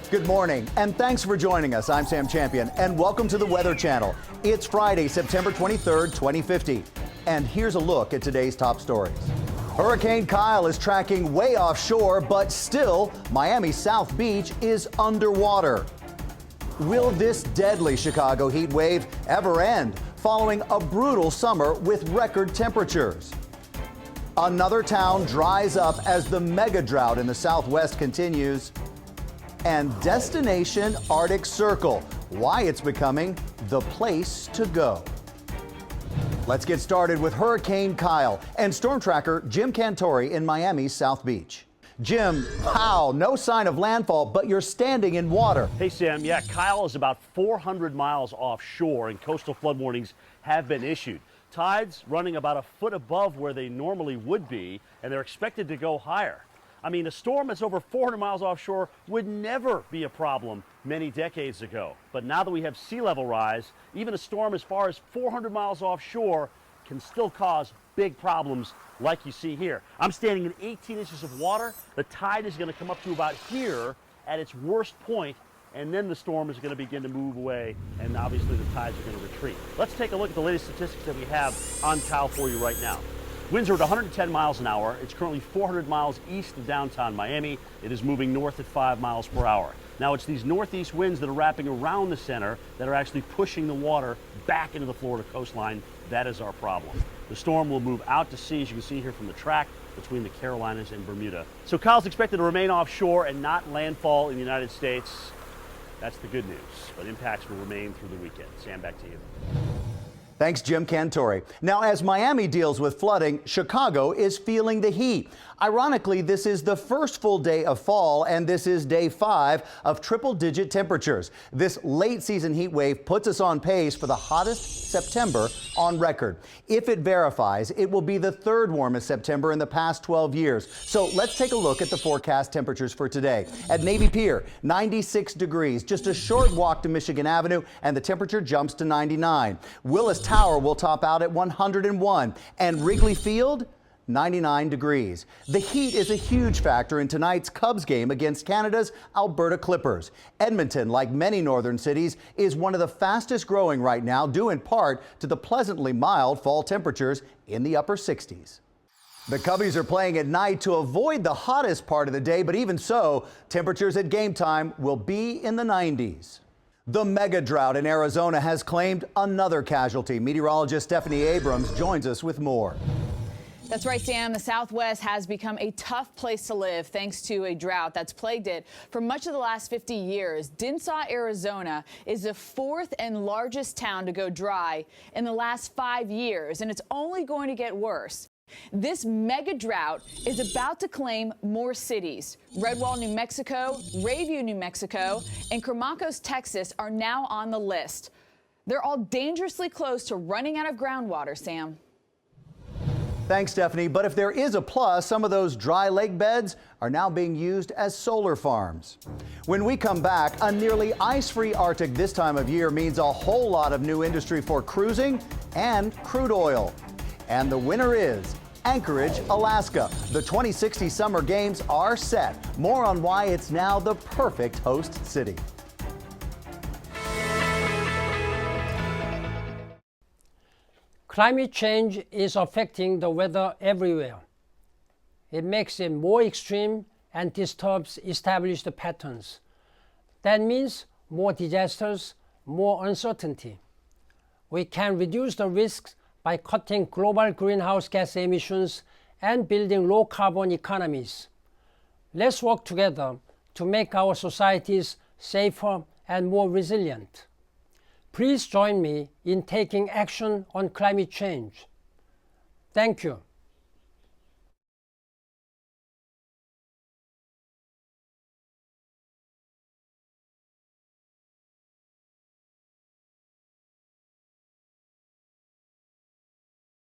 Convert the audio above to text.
Good morning, and thanks for joining us. I'm Sam Champion, and welcome to the Weather Channel. It's Friday, September 23rd, 2050. And here's a look at today's top stories. Hurricane Kyle is tracking way offshore, but still, Miami's South Beach is underwater. Will this deadly Chicago heat wave ever end, following a brutal summer with record temperatures? Another town dries up as the mega drought in the Southwest continues. And Destination Arctic Circle, why it's becoming the place to go. Let's get started with Hurricane Kyle and storm tracker Jim Cantori in Miami's South Beach. Jim, wow, no sign of landfall, but you're standing in water. Hey, Sam. Yeah, Kyle is about 400 miles offshore, and coastal flood warnings have been issued. Tides running about a foot above where they normally would be, and they're expected to go higher. I mean, a storm that's over 400 miles offshore would never be a problem many decades ago. But now that we have sea level rise, even a storm as far as 400 miles offshore can still cause big problems like you see here. I'm standing in 18 inches of water. The tide is going to come up to about here at its worst point, and then the storm is going to begin to move away, and obviously the tides are going to retreat. Let's take a look at the latest statistics that we have on Kyle for you right now. Winds are at 110 miles an hour. It's currently 400 miles east of downtown Miami. It is moving north at 5 miles per hour. Now, it's these northeast winds that are wrapping around the center that are actually pushing the water back into the Florida coastline. That is our problem. The storm will move out to sea, as you can see here from the track, between the Carolinas and Bermuda. So Kyle's expected to remain offshore and not landfall in the United States. That's the good news, but impacts will remain through the weekend. Sam, back to you. Thanks, Jim Cantori. Now, as Miami deals with flooding, Chicago is feeling the heat. Ironically, this is the first full day of fall, and this is day 5 of triple-digit temperatures. This late-season heat wave puts us on pace for the hottest September on record. If it verifies, it will be the third warmest September in the past 12 years. So let's take a look at the forecast temperatures for today. At Navy Pier, 96 degrees, just a short walk to Michigan Avenue, and the temperature jumps to 99. Willis Tower will top out at 101, and Wrigley Field, 99 degrees. The heat is a huge factor in tonight's Cubs game against Canada's Alberta Clippers. Edmonton, like many northern cities, is one of the fastest growing right now, due in part to the pleasantly mild fall temperatures in the upper 60s. The Cubbies are playing at night to avoid the hottest part of the day, but even so, temperatures at game time will be in the 90s. The mega drought in Arizona has claimed another casualty. Meteorologist Stephanie Abrams joins us with more. That's right, Sam. The Southwest has become a tough place to live thanks to a drought that's plagued it for much of the last 50 years. Dinsaw, Arizona is the 4th and largest town to go dry in the last 5 years, and it's only going to get worse. This mega drought is about to claim more cities. Redwall, New Mexico, Rayview, New Mexico, and Cramacos, Texas are now on the list. They're all dangerously close to running out of groundwater, Sam. Thanks, Stephanie. But if there is a plus, some of those dry lake beds are now being used as solar farms. When we come back, a nearly ice-free Arctic this time of year means a whole lot of new industry for cruising and crude oil. And the winner is Anchorage, Alaska. The 2060 Summer Games are set. More on why it's now the perfect host city. Climate change is affecting the weather everywhere. It makes it more extreme and disturbs established patterns. That means more disasters, more uncertainty. We can reduce the risks by cutting global greenhouse gas emissions and building low-carbon economies. Let's work together to make our societies safer and more resilient. Please join me in taking action on climate change. Thank you.